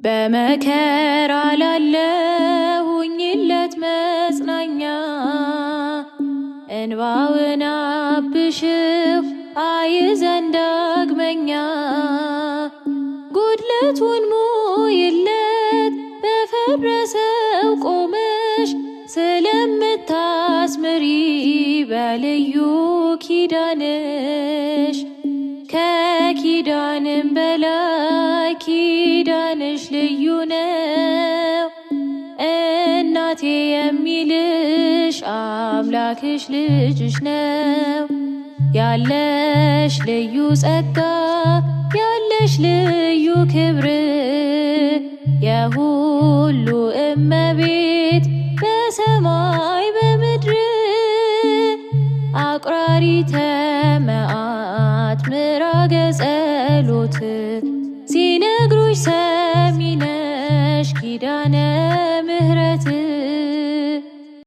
በመከራ ላለሁኝለት መጽናኛ እንባውን አብሽው አይዘን ዳግመኛ ጉድለቱን ሙይለት በፈረሰው ቆመሽ ስለምታስምሪ በልዩ ኪዳንሽ ከኪዳንም በላይ ኪዳንሽ ልዩ ነው። እናቴ የሚልሽ አምላክሽ ልጅሽ ነው። ያለሽ ልዩ ጸጋ ያለሽ ልዩ ክብር የሁሉ እመቤት በሰማይ በምድር አቁራሪተ መዓት ምራገ ጸሎት ሲነግሩሽ ሰሚነሽ ኪዳነ ምሕረት